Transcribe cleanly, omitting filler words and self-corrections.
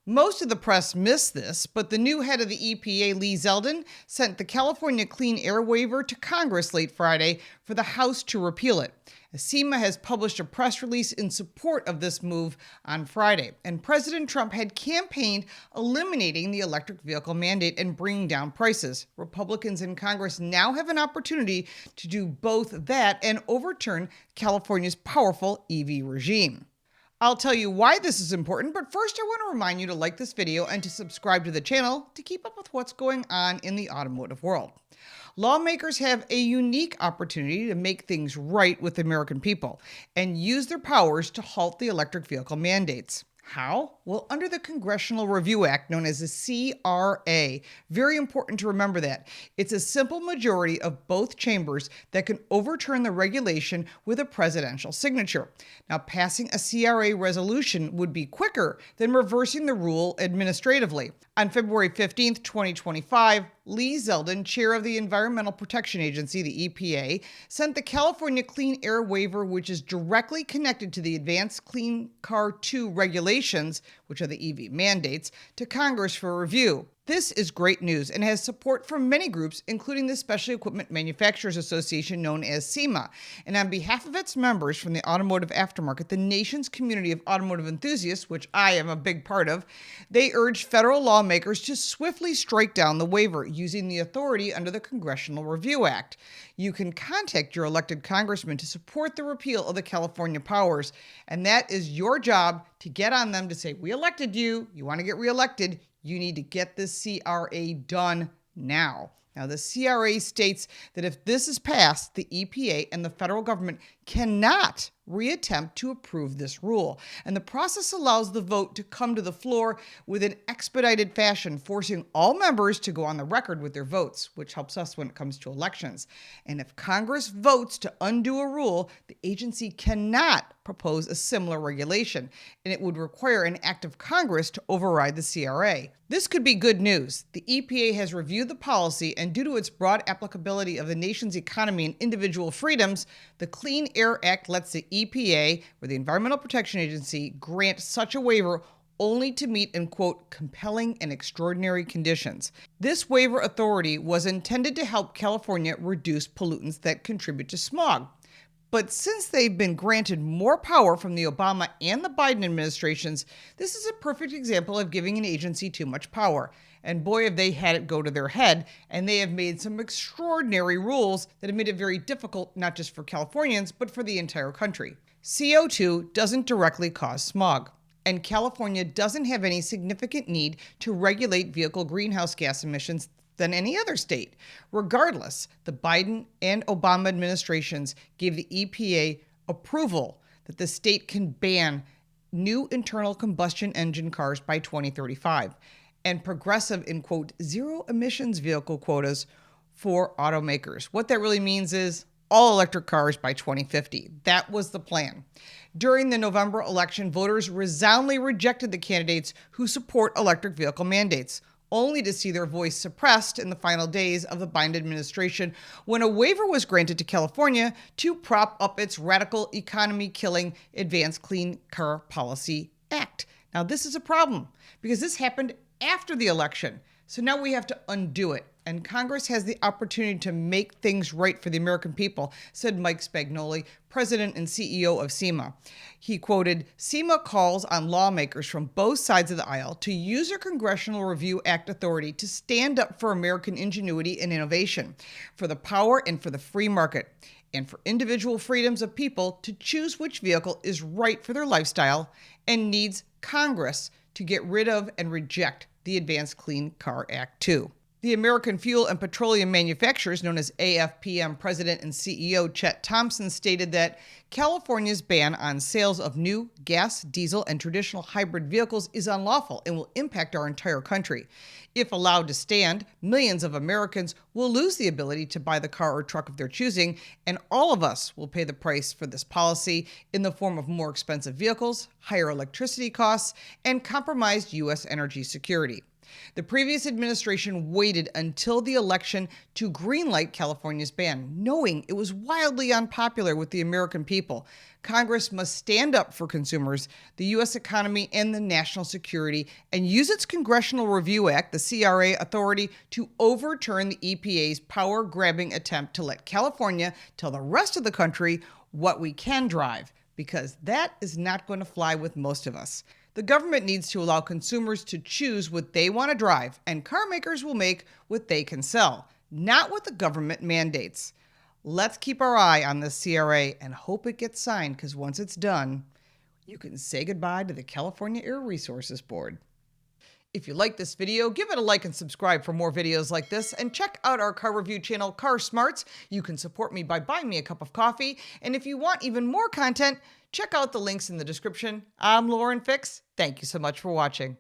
Most of the press missed this, but the new head of the EPA, Lee Zeldin, sent the California Clean Air waiver to Congress late Friday for the House to repeal it. SEMA has published a press release in support of this move on Friday, and President Trump had campaigned eliminating the electric vehicle mandate and bringing down prices. Republicans in Congress now have an opportunity to do both that and overturn California's powerful EV regime. I'll tell you why this is important, but first I want to remind you to like this video and to subscribe to the channel to keep up with what's going on in the automotive world. Lawmakers have a unique opportunity to make things right with the American people and use their powers to halt the electric vehicle mandates. How? Well, under the Congressional Review Act, known as the CRA. Very important to remember that. It's a simple majority of both chambers that can overturn the regulation with a presidential signature. Now, passing a CRA resolution would be quicker than reversing the rule administratively. On February 15th, 2025, Lee Zeldin, chair of the Environmental Protection Agency, the EPA, sent the California Clean Air waiver, which is directly connected to the Advanced Clean Car 2 regulations, which are the EV mandates, to Congress for review. This is great news and has support from many groups, including the Special Equipment Manufacturers Association known as SEMA. And on behalf of its members from the automotive aftermarket, the nation's community of automotive enthusiasts, which I am a big part of, they urge federal lawmakers to swiftly strike down the waiver using the authority under the Congressional Review Act. You can contact your elected congressman to support the repeal of the California powers, and that is your job to get on them to say, we elected you, you want to get reelected, you need to get this CRA done now. Now, the CRA states that if this is passed, the EPA and the federal government cannot reattempt to approve this rule. And the process allows the vote to come to the floor with an expedited fashion, forcing all members to go on the record with their votes, which helps us when it comes to elections. And if Congress votes to undo a rule, the agency cannot propose a similar regulation, and it would require an act of Congress to override the CRA. This could be good news. The EPA has reviewed the policy, and due to its broad applicability of the nation's economy and individual freedoms, the Clean Air Act lets the EPA, or the Environmental Protection Agency, grant such a waiver only to meet in, quote, compelling and extraordinary conditions. This waiver authority was intended to help California reduce pollutants that contribute to smog. But since they've been granted more power from the Obama and the Biden administrations, this is a perfect example of giving an agency too much power. And boy, have they had it go to their head, and they have made some extraordinary rules that have made it very difficult, not just for Californians, but for the entire country. CO2 doesn't directly cause smog, and California doesn't have any significant need to regulate vehicle greenhouse gas emissions than any other state. Regardless, the Biden and Obama administrations gave the EPA approval that the state can ban new internal combustion engine cars by 2035 and progressive, in quote, zero emissions vehicle quotas for automakers. What that really means is all electric cars by 2050. That was the plan. During the November election, voters resoundingly rejected the candidates who support electric vehicle mandates, only to see their voice suppressed in the final days of the Biden administration when a waiver was granted to California to prop up its radical economy-killing Advanced Clean Car Policy Act. Now, this is a problem because this happened after the election. So now we have to undo it. And Congress has the opportunity to make things right for the American people, said Mike Spagnoli, president and CEO of SEMA. He quoted, SEMA calls on lawmakers from both sides of the aisle to use their Congressional Review Act authority to stand up for American ingenuity and innovation, for the power and for the free market, and for individual freedoms of people to choose which vehicle is right for their lifestyle, and needs Congress to get rid of and reject the Advanced Clean Car Act 2. The American Fuel and Petroleum Manufacturers, known as AFPM President and CEO Chet Thompson, stated that California's ban on sales of new gas, diesel, and traditional hybrid vehicles is unlawful and will impact our entire country. If allowed to stand, millions of Americans will lose the ability to buy the car or truck of their choosing, and all of us will pay the price for this policy in the form of more expensive vehicles, higher electricity costs, and compromised U.S. energy security. The previous administration waited until the election to greenlight California's ban, knowing it was wildly unpopular with the American people. Congress must stand up for consumers, the U.S. economy, and the national security, and use its Congressional Review Act, the CRA authority, to overturn the EPA's power-grabbing attempt to let California tell the rest of the country what we can drive, because that is not going to fly with most of us. The government needs to allow consumers to choose what they want to drive, and car makers will make what they can sell, not what the government mandates. Let's keep our eye on this CRA and hope it gets signed, because once it's done, you can say goodbye to the California Air Resources Board. If you like this video, give it a like and subscribe for more videos like this, and check out our car review channel, Car Smarts. You can support me by buying me a cup of coffee, and if you want even more content, check out the links in the description. I'm Lauren Fix. Thank you so much for watching.